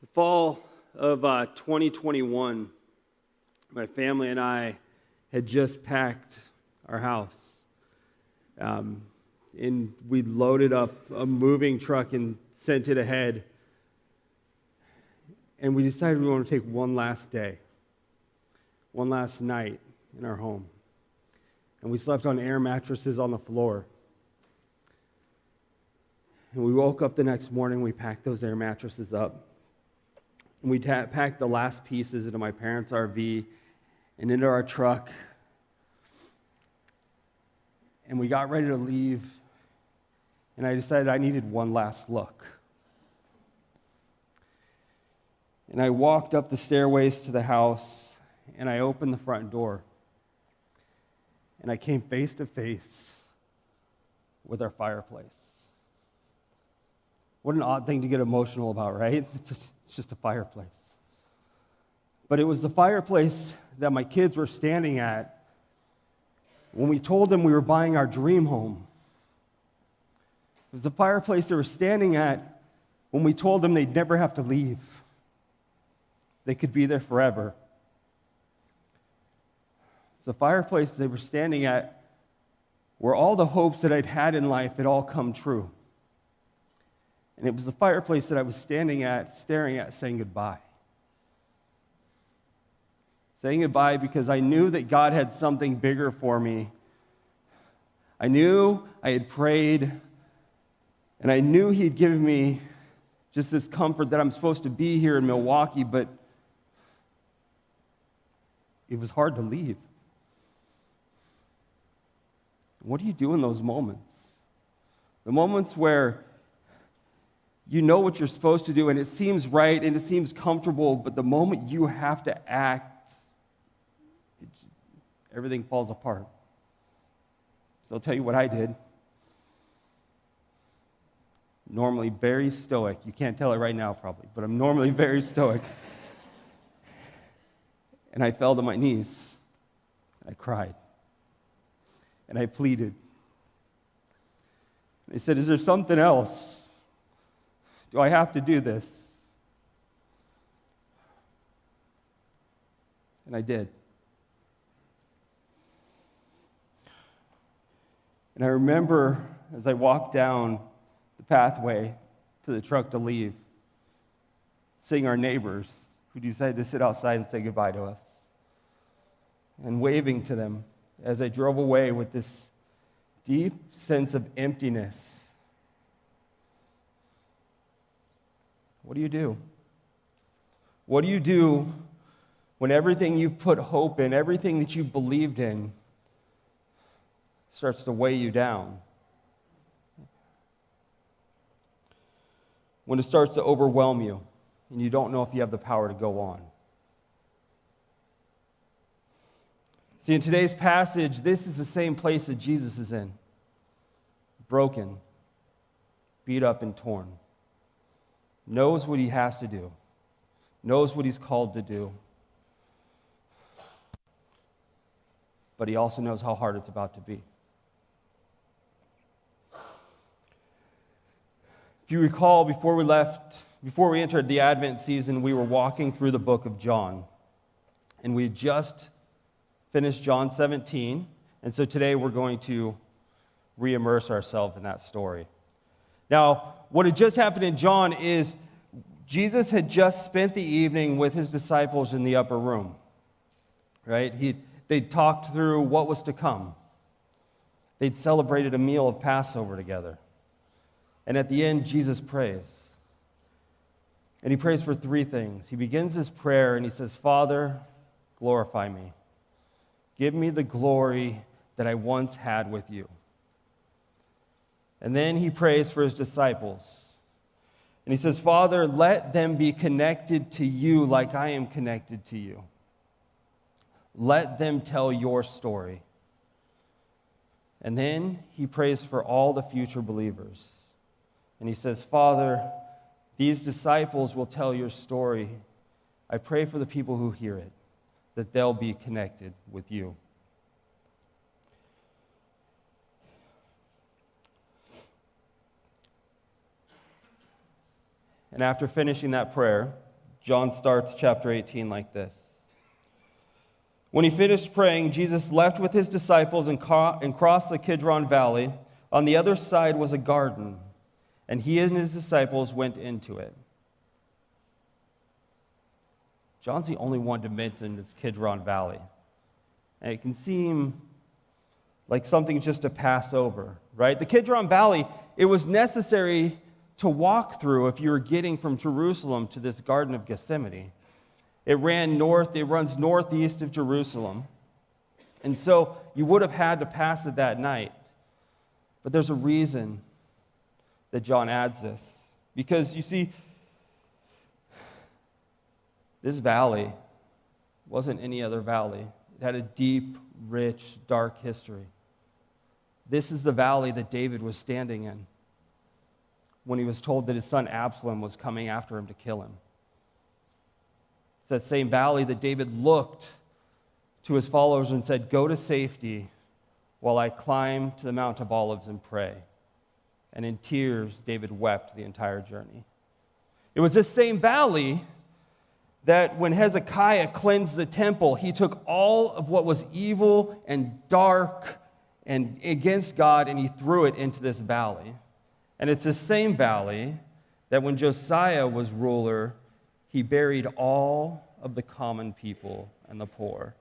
The fall of 2021, my family and I had just packed our house. And we loaded up a moving truck and sent it ahead. And we decided we want to take one last day, one last night in our home. And we slept on air mattresses on the floor. And we woke up the next morning, we packed those air mattresses up. And we packed the last pieces into my parents' RV and into our truck. And we got ready to leave. And I decided I needed one last look. And I walked up the stairways to the house, and I opened the front door. And I came face to face with our fireplace. What an odd thing to get emotional about, right? It's just a fireplace. But it was the fireplace that my kids were standing at when we told them we were buying our dream home. It was the fireplace they were standing at when we told them they'd never have to leave. They could be there forever. It's the fireplace they were standing at where all the hopes that I'd had in life had all come true. And it was the fireplace that I was standing at, staring at, saying goodbye. Saying goodbye because I knew that God had something bigger for me. I knew I had prayed, and I knew He'd given me just this comfort that I'm supposed to be here in Milwaukee, but it was hard to leave. What do you do in those moments? The moments where you know what you're supposed to do, and it seems right, and it seems comfortable, but the moment you have to act, everything falls apart. So I'll tell you what I did. Normally very stoic. You can't tell it right now probably, but I'm normally very stoic. And I fell to my knees. I cried. And I pleaded. I said, is there something else? Do I have to do this? And I did. And I remember as I walked down the pathway to the truck to leave, seeing our neighbors who decided to sit outside and say goodbye to us, and waving to them as I drove away with this deep sense of emptiness. What do you do? What do you do when everything you've put hope in, everything that you've believed in, starts to weigh you down? When it starts to overwhelm you and you don't know if you have the power to go on. See, in today's passage, this is the same place that Jesus is in. Broken, beat up, and torn. Knows what he has to do. Knows what he's called to do. But he also knows how hard it's about to be. If you recall, before we entered the Advent season, we were walking through the book of John. And we had just finished John 17. And so today we're going to re-immerse ourselves in that story. Now, what had just happened in John is Jesus had just spent the evening with his disciples in the upper room, right? They'd talked through what was to come. They'd celebrated a meal of Passover together. And at the end, Jesus prays. And he prays for three things. He begins his prayer and he says, Father, glorify me. Give me the glory that I once had with you. And then he prays for his disciples. And he says, Father, let them be connected to you like I am connected to you. Let them tell your story. And then he prays for all the future believers. And he says, Father, these disciples will tell your story. I pray for the people who hear it, that they'll be connected with you. And after finishing that prayer, John starts chapter 18 like this. When he finished praying, Jesus left with his disciples and crossed the Kidron Valley. On the other side was a garden, and he and his disciples went into it. John's the only one to mention this Kidron Valley. And it can seem like something just to pass over, right? The Kidron Valley, it was necessary to walk through if you were getting from Jerusalem to this Garden of Gethsemane. It runs northeast of Jerusalem. And so you would have had to pass it that night. But there's a reason that John adds this. Because you see, this valley wasn't any other valley. It had a deep, rich, dark history. This is the valley that David was standing in when he was told that his son Absalom was coming after him to kill him. It's that same valley that David looked to his followers and said, "Go to safety while I climb to the Mount of Olives and pray." And in tears, David wept the entire journey. It was this same valley that when Hezekiah cleansed the temple, he took all of what was evil and dark and against God, and he threw it into this valley. And it's the same valley that when Josiah was ruler, he buried all of the common people and the poor.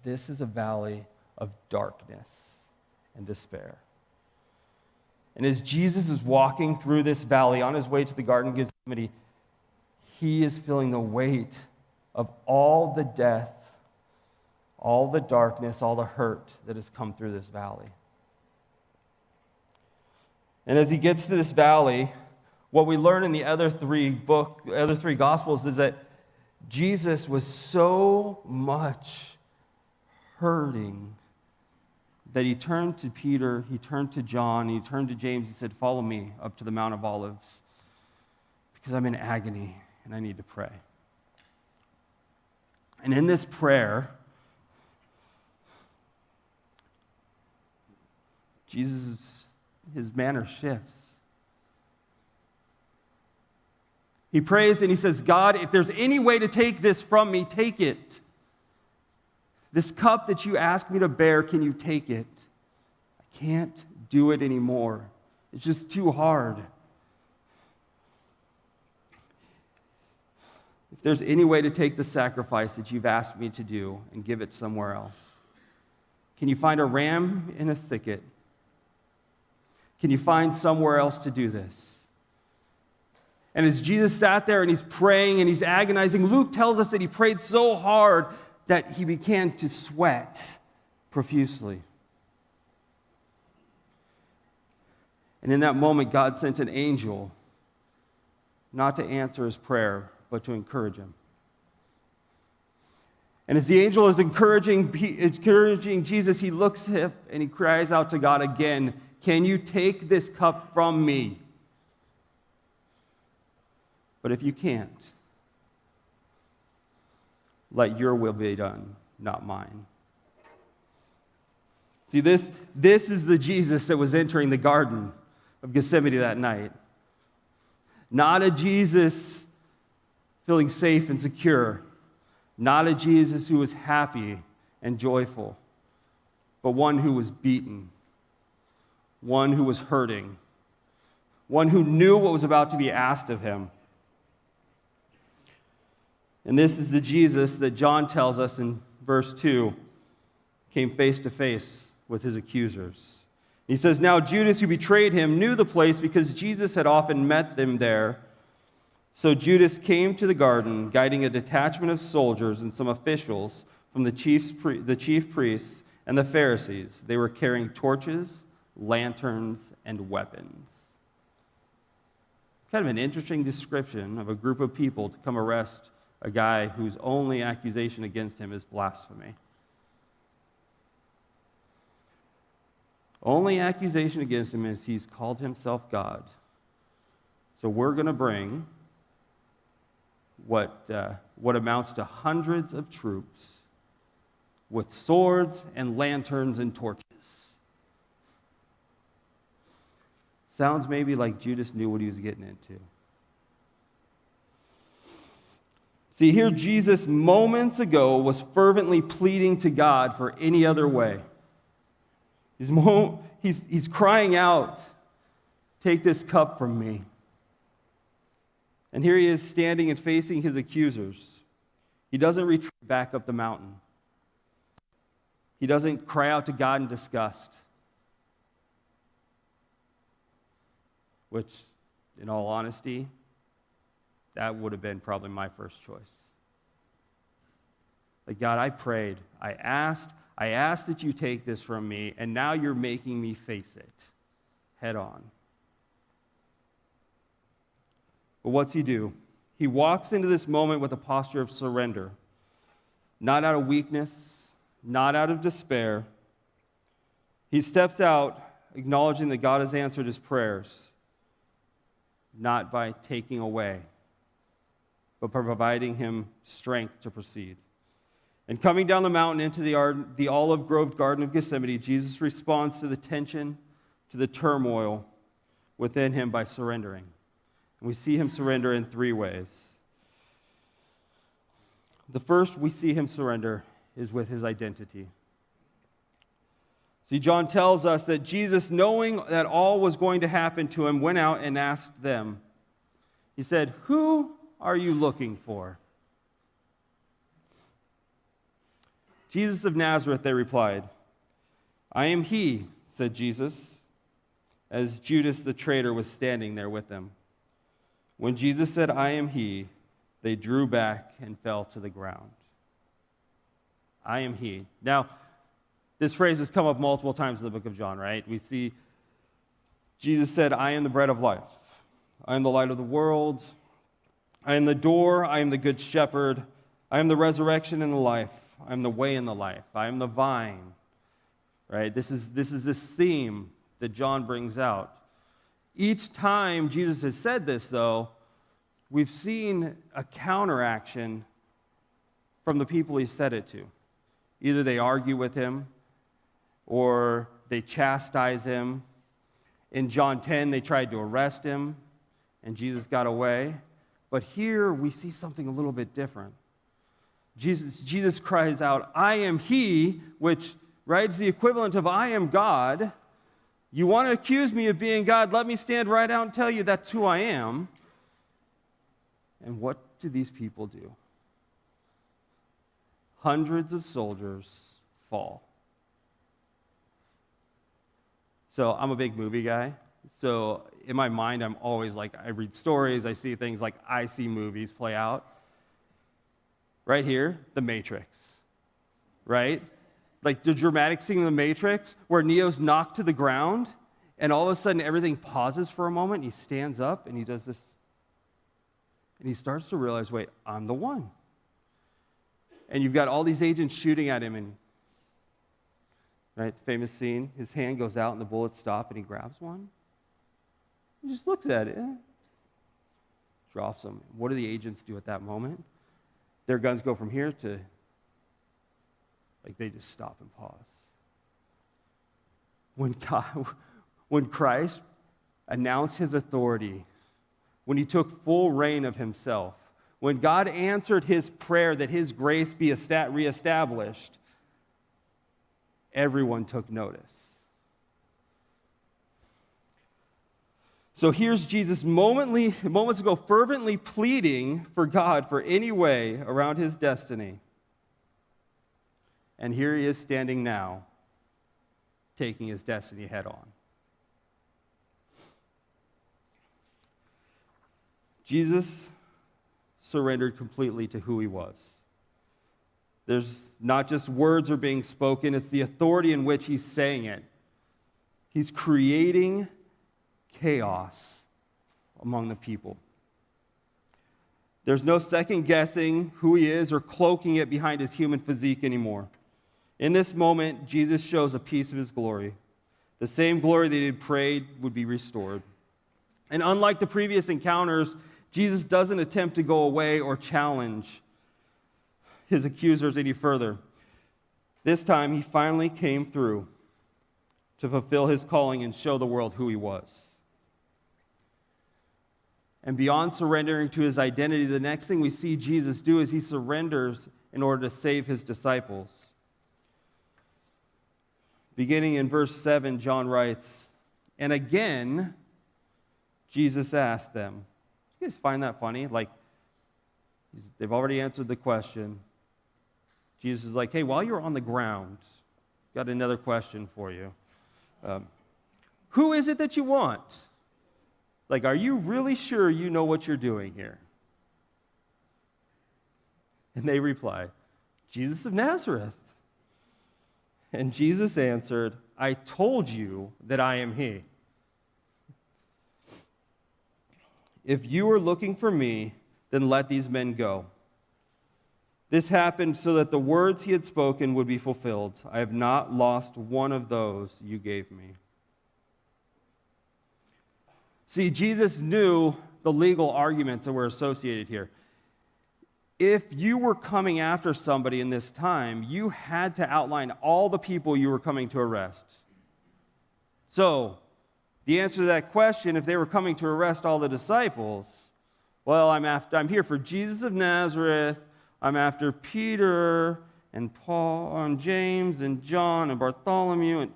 This is a valley of darkness and despair. And as Jesus is walking through this valley on his way to the Garden of Gethsemane, he is feeling the weight of all the death, all the darkness, all the hurt that has come through this valley. And as he gets to this valley, what we learn in the other three Gospels is that Jesus was so much hurting that he turned to Peter, he turned to John, he turned to James, he said, "Follow me up to the Mount of Olives because I'm in agony and I need to pray." And in this prayer, his manner shifts. He prays and he says, "God, if there's any way to take this from me, take it. This cup that you asked me to bear, can you take it? I can't do it anymore. It's just too hard. If there's any way to take the sacrifice that you've asked me to do and give it somewhere else, can you find a ram in a thicket? Can you find somewhere else to do this?" And as Jesus sat there and he's praying and he's agonizing, Luke tells us that he prayed so hard that he began to sweat profusely. And in that moment, God sent an angel not to answer his prayer, but to encourage him. And as the angel is encouraging Jesus, he looks up and he cries out to God again, "Can you take this cup from me? But if you can't, let your will be done, not mine." See, this is the Jesus that was entering the Garden of Gethsemane that night. Not a Jesus feeling safe and secure. Not a Jesus who was happy and joyful, but one who was beaten, one who was hurting, one who knew what was about to be asked of him. And this is the Jesus that John tells us in verse 2 came face to face with his accusers. He says, "Now Judas, who betrayed him, knew the place because Jesus had often met them there. So Judas came to the garden, guiding a detachment of soldiers and some officials from the chief priests and the Pharisees. They were carrying torches, lanterns, and weapons." Kind of an interesting description of a group of people to come arrest a guy whose only accusation against him is blasphemy. Only accusation against him is he's called himself God. So we're going to bring what amounts to hundreds of troops with swords and lanterns and torches. Sounds maybe like Judas knew what he was getting into. See, here Jesus moments ago was fervently pleading to God for any other way. He's crying out, "Take this cup from me." And here he is standing and facing his accusers. He doesn't retreat back up the mountain. He doesn't cry out to God in disgust, which, in all honesty, that would have been probably my first choice. Like, God, I prayed, I asked that you take this from me, and now you're making me face it head on. But what's he do? He walks into this moment with a posture of surrender, not out of weakness, not out of despair. He steps out, acknowledging that God has answered his prayers, not by taking away, but by providing him strength to proceed. And coming down the mountain into the olive-groved Garden of Gethsemane, Jesus responds to the tension, to the turmoil within him by surrendering. And we see him surrender in three ways. The first we see him surrender is with his identity. See, John tells us that Jesus, knowing that all was going to happen to him, went out and asked them. He said, "Who are you looking for?" "Jesus of Nazareth," they replied. "I am he," said Jesus, as Judas the traitor was standing there with them. When Jesus said, "I am he," they drew back and fell to the ground. I am he. Now, this phrase has come up multiple times in the book of John, right? We see Jesus said, "I am the bread of life. I am the light of the world. I am the door. I am the good shepherd. I am the resurrection and the life. I am the way and the life. I am the vine." Right? This is this theme that John brings out. Each time Jesus has said this, though, we've seen a counteraction from the people he said it to. Either they argue with him, or they chastise him. In John 10, they tried to arrest him, and Jesus got away. But here we see something a little bit different. Jesus cries out, "I am he," which, right, is the equivalent of "I am God." You want to accuse me of being God? Let me stand right out and tell you that's who I am. And what do these people do? Hundreds of soldiers fall. So I'm a big movie guy. So in my mind, I'm always like, I read stories, I see things like I see movies play out. Right here, The Matrix, right? Like the dramatic scene in The Matrix where Neo's knocked to the ground and all of a sudden everything pauses for a moment. He stands up and he does this. And he starts to realize, wait, I'm the one. And you've got all these agents shooting at him. And right, famous scene, his hand goes out and the bullets stop and he grabs one. He just looks at it, drops them. What do the agents do at that moment? Their guns go from here to, like, they just stop and pause. When Christ announced his authority, when he took full reign of himself, when God answered his prayer that his grace be reestablished, everyone took notice. So here's Jesus moments ago fervently pleading for God for any way around his destiny. And here he is standing now, taking his destiny head on. Jesus surrendered completely to who he was. There's not just words are being spoken, it's the authority in which he's saying it. He's creating chaos among the people. There's no second guessing who he is or cloaking it behind his human physique anymore. In this moment, Jesus shows a piece of his glory. The same glory that he had prayed would be restored. And unlike the previous encounters, Jesus doesn't attempt to go away or challenge his accusers any further. This time, he finally came through to fulfill his calling and show the world who he was. And beyond surrendering to his identity, the next thing we see Jesus do is he surrenders in order to save his disciples. Beginning in verse 7, John writes, "And again, Jesus asked them." You guys find that funny? Like, they've already answered the question. Jesus is like, "Hey, while you're on the ground, got another question for you. Who is it that you want? Like, are you really sure you know what you're doing here?" And they reply, "Jesus of Nazareth." And Jesus answered, "I told you that I am he. If you are looking for me, then let these men go." This happened so that the words he had spoken would be fulfilled. "I have not lost one of those you gave me." See, Jesus knew the legal arguments that were associated here. If you were coming after somebody in this time, you had to outline all the people you were coming to arrest. So, the answer to that question, if they were coming to arrest all the disciples, well, I'm here for Jesus of Nazareth, I'm after Peter and Paul and James and John and Bartholomew, and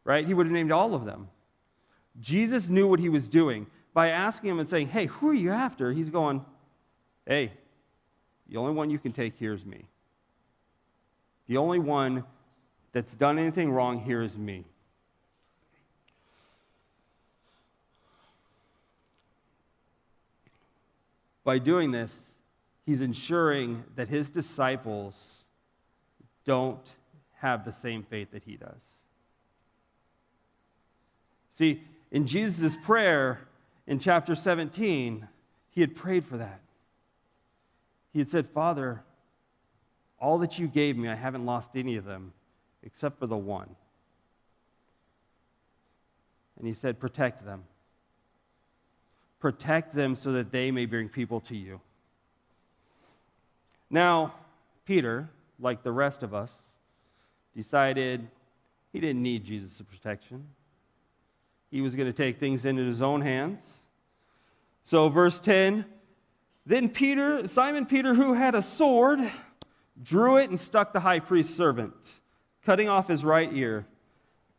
right? He would have named all of them. Jesus knew what he was doing. By asking him and saying, "Hey, who are you after?" He's going, "Hey, the only one you can take here is me. The only one that's done anything wrong here is me." By doing this, he's ensuring that his disciples don't have the same faith that he does. See, in Jesus' prayer in chapter 17, he had prayed for that. He had said, "Father, all that you gave me, I haven't lost any of them except for the one." And he said, "Protect them. Protect them so that they may bring people to you." Now, Peter, like the rest of us, decided he didn't need Jesus' protection. He was going to take things into his own hands. So, verse 10, "Then Simon Peter, who had a sword, drew it and stuck the high priest's servant, cutting off his right ear.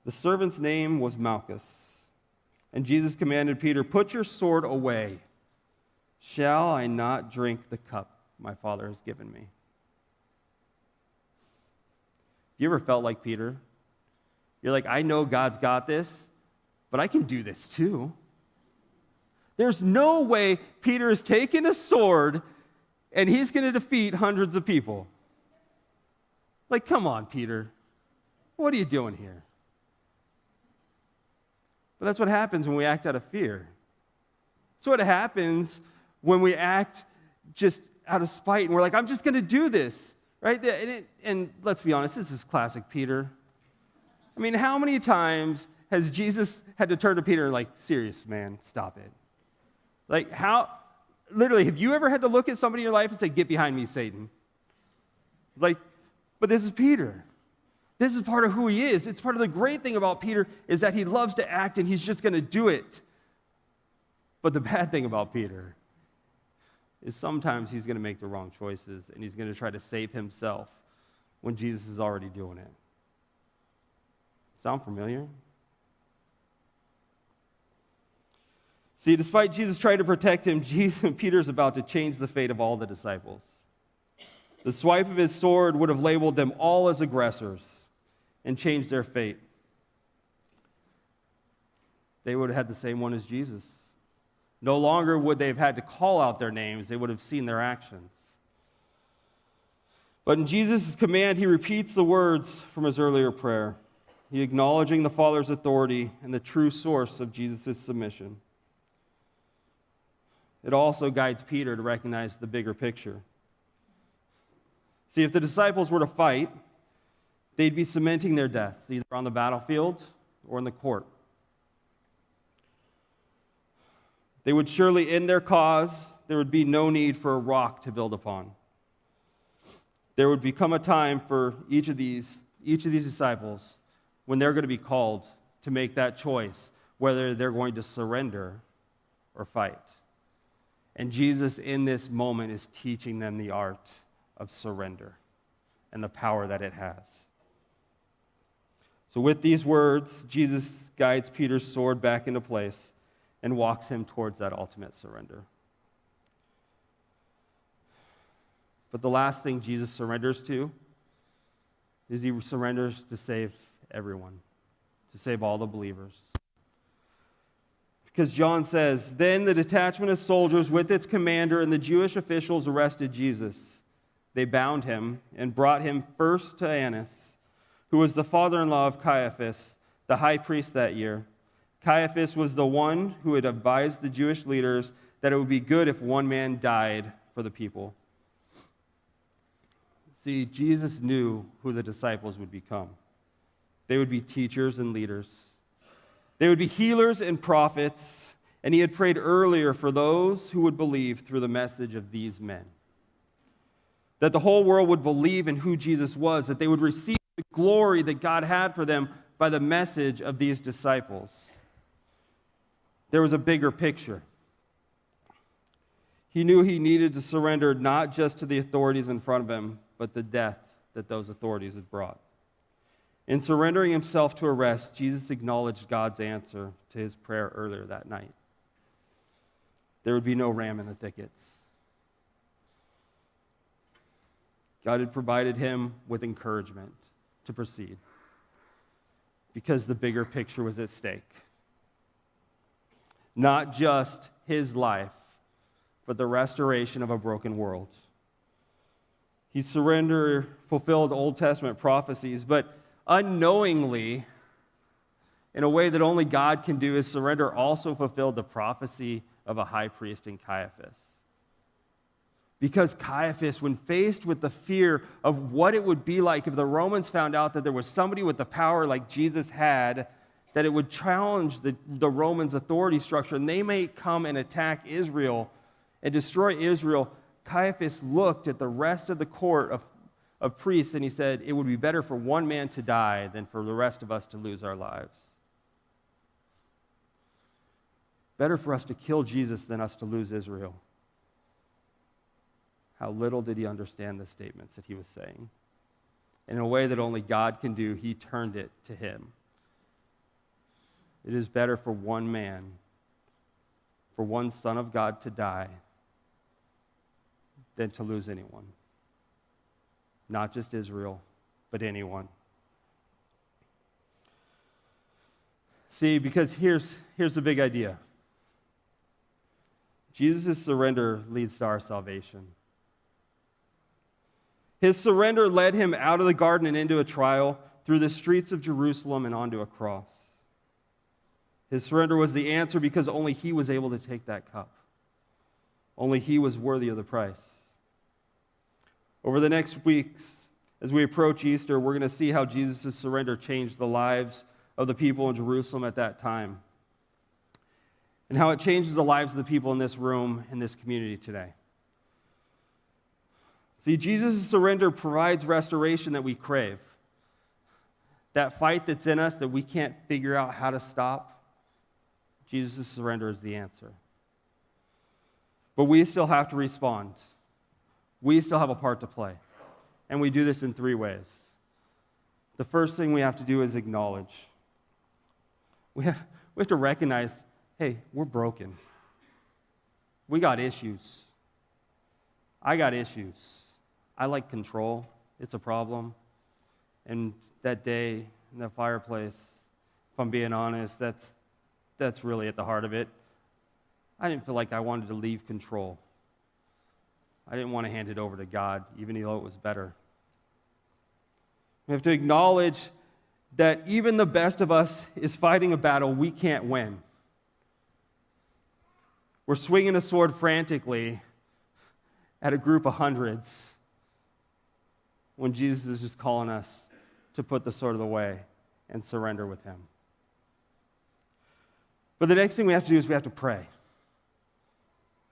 The servant's name was Malchus. And Jesus commanded Peter, 'Put your sword away. Shall I not drink the cup my Father has given me?'" You ever felt like Peter? You're like, "I know God's got this, but I can do this too." There's no way Peter is taking a sword and he's going to defeat hundreds of people. Like, come on, Peter. What are you doing here? But that's what happens when we act out of fear. That's what happens when we act just out of spite and we're like, "I'm just going to do this," right? And let's be honest, this is classic Peter. I mean, how many times has Jesus had to turn to Peter like, "Serious, man, stop it"? Like, literally, have you ever had to look at somebody in your life and say, "Get behind me, Satan"? Like, but this is Peter. This is part of who he is. It's part of the great thing about Peter is that he loves to act and he's just going to do it. But the bad thing about Peter is sometimes he's going to make the wrong choices and he's going to try to save himself when Jesus is already doing it. Sound familiar? See, despite Jesus trying to protect him, Peter's about to change the fate of all the disciples. The swipe of his sword would have labeled them all as aggressors and changed their fate. They would have had the same one as Jesus. No longer would they have had to call out their names, they would have seen their actions. But in Jesus' command, he repeats the words from his earlier prayer, he acknowledging the Father's authority and the true source of Jesus' submission. It also guides Peter to recognize the bigger picture. See, if the disciples were to fight, they'd be cementing their deaths, either on the battlefield or in the court. They would surely end their cause. There would be no need for a rock to build upon. There would become a time for each of these disciples when they're going to be called to make that choice, whether they're going to surrender or fight. And Jesus, in this moment, is teaching them the art of surrender and the power that it has. So with these words, Jesus guides Peter's sword back into place and walks him towards that ultimate surrender. But the last thing Jesus surrenders to is he surrenders to save everyone, to save all the believers. Because John says, "Then the detachment of soldiers with its commander and the Jewish officials arrested Jesus. They bound him and brought him first to Annas, who was the father-in-law of Caiaphas, the high priest that year. Caiaphas was the one who had advised the Jewish leaders that it would be good if one man died for the people." See, Jesus knew who the disciples would become. They would be teachers and leaders. They would be healers and prophets, and he had prayed earlier for those who would believe through the message of these men. That the whole world would believe in who Jesus was, that they would receive the glory that God had for them by the message of these disciples. There was a bigger picture. He knew he needed to surrender not just to the authorities in front of him, but the death that those authorities had brought. In surrendering himself to arrest, Jesus acknowledged God's answer to his prayer earlier that night. There would be no ram in the thickets. God had provided him with encouragement to proceed because the bigger picture was at stake. Not just his life, but the restoration of a broken world. He fulfilled Old Testament prophecies, but unknowingly, in a way that only God can do, his surrender also fulfilled the prophecy of a high priest in Caiaphas. Because Caiaphas, when faced with the fear of what it would be like if the Romans found out that there was somebody with the power like Jesus had, that it would challenge the Romans' authority structure, and they may come and attack Israel and destroy Israel, Caiaphas looked at the rest of the court of priests, and he said, it would be better for one man to die than for the rest of us to lose our lives. Better for us to kill Jesus than us to lose Israel. How little did he understand the statements that he was saying. In a way that only God can do, he turned it to him. It is better for one man, for one Son of God to die than to lose anyone. Not just Israel, but anyone. See, because here's the big idea. Jesus' surrender leads to our salvation. His surrender led him out of the garden and into a trial, through the streets of Jerusalem and onto a cross. His surrender was the answer because only he was able to take that cup. Only he was worthy of the price. Over the next weeks, as we approach Easter, we're going to see how Jesus' surrender changed the lives of the people in Jerusalem at that time, and how it changes the lives of the people in this room, in this community today. See, Jesus' surrender provides restoration that we crave. That fight that's in us that we can't figure out how to stop, Jesus' surrender is the answer. But we still have to respond. We still have a part to play. And we do this in three ways. The first thing we have to do is acknowledge. We have to recognize, hey, we're broken. We got issues. I got issues. I like control. It's a problem. And that day in that fireplace, if I'm being honest, that's really at the heart of it. I didn't feel like I wanted to leave control. I didn't want to hand it over to God, even though it was better. We have to acknowledge that even the best of us is fighting a battle we can't win. We're swinging a sword frantically at a group of hundreds when Jesus is just calling us to put the sword away and surrender with him. But the next thing we have to do is we have to pray.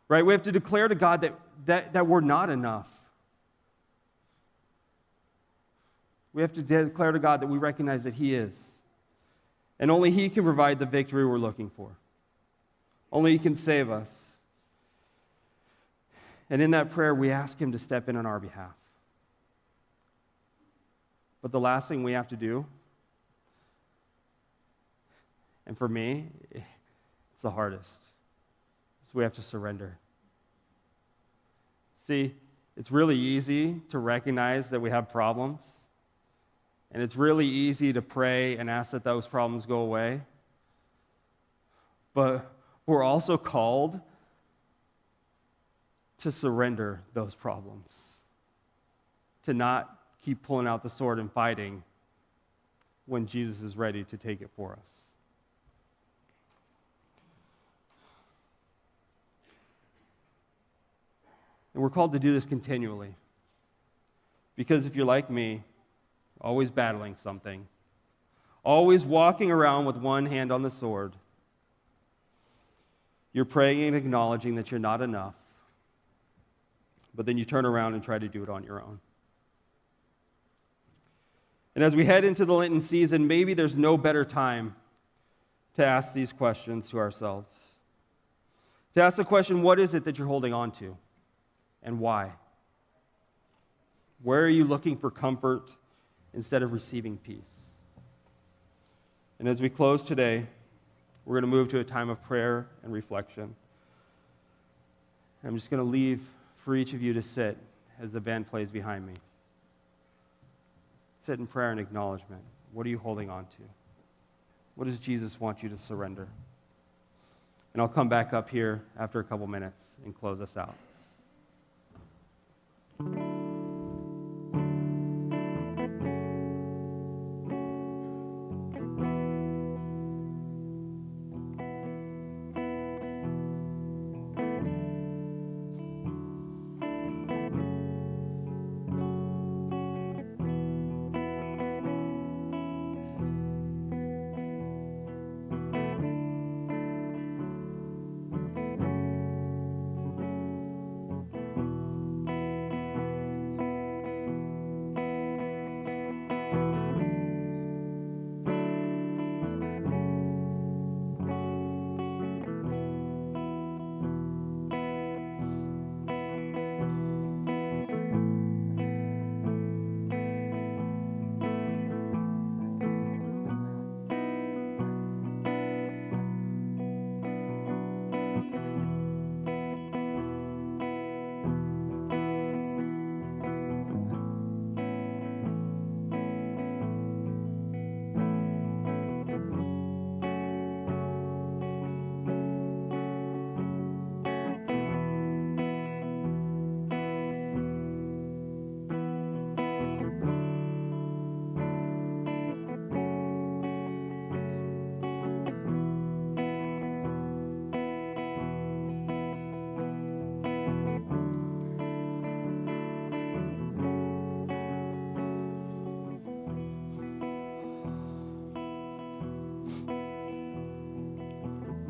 Right? We have to declare to God that we're not enough. We have to declare to God that we recognize that he is. And only he can provide the victory we're looking for. Only he can save us. And in that prayer, we ask him to step in on our behalf. But the last thing we have to do, and for me, it's the hardest, is we have to surrender. See, it's really easy to recognize that we have problems, and it's really easy to pray and ask that those problems go away. But we're also called to surrender those problems, to not keep pulling out the sword and fighting when Jesus is ready to take it for us. And we're called to do this continually. Because if you're like me, always battling something, always walking around with one hand on the sword, you're praying and acknowledging that you're not enough, but then you turn around and try to do it on your own. And as we head into the Lenten season, maybe there's no better time to ask these questions to ourselves. To ask the question, what is it that you're holding on to, and why? Where are you looking for comfort instead of receiving peace? And as we close today, we're going to move to a time of prayer and reflection. I'm just going to leave for each of you to sit as the band plays behind me. Sit in prayer and acknowledgement. What are you holding on to? What does Jesus want you to surrender? And I'll come back up here after a couple minutes and close us out.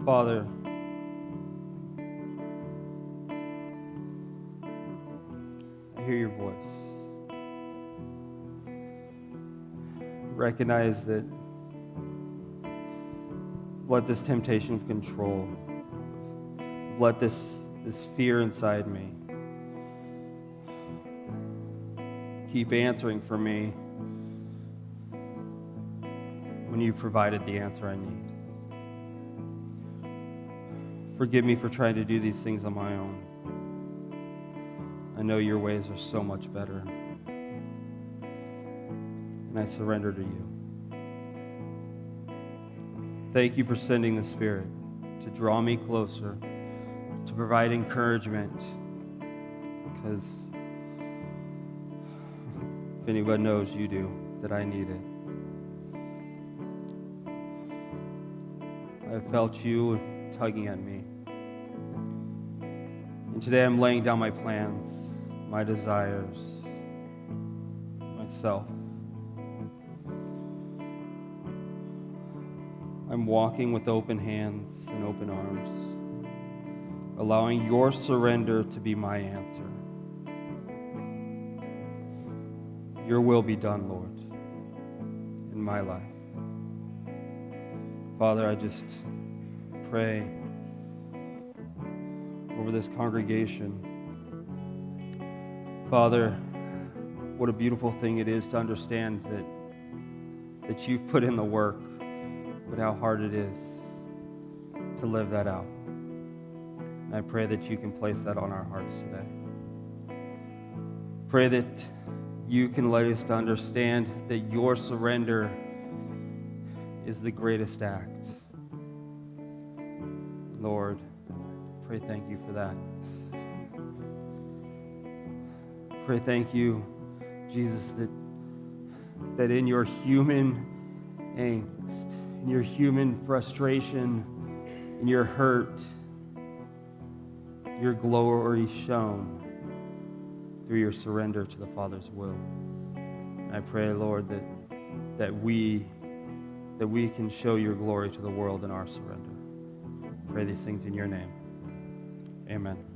Father, I hear your voice. Recognize that let this temptation of control, let this fear inside me keep answering for me when you provided the answer I need. Forgive me for trying to do these things on my own. I know your ways are so much better. And I surrender to you. Thank you for sending the Spirit to draw me closer, to provide encouragement. Because if anyone knows, you do, that I need it. I felt you tugging at me. And today I'm laying down my plans, my desires, myself. I'm walking with open hands and open arms, allowing your surrender to be my answer. Your will be done, Lord, in my life. Father, I just pray over this congregation Father, what a beautiful thing it is to understand that you've put in the work, but how hard it is to live that out. And I pray that you can place that on our hearts today. Pray that you can let us to understand that your surrender is the greatest act. Lord, pray thank you for that. Pray thank you, Jesus, that in your human angst, in your human frustration, in your hurt, your glory shone through your surrender to the Father's will. And I pray, Lord, that we can show your glory to the world in our surrender. Pray these things in your name. Amen.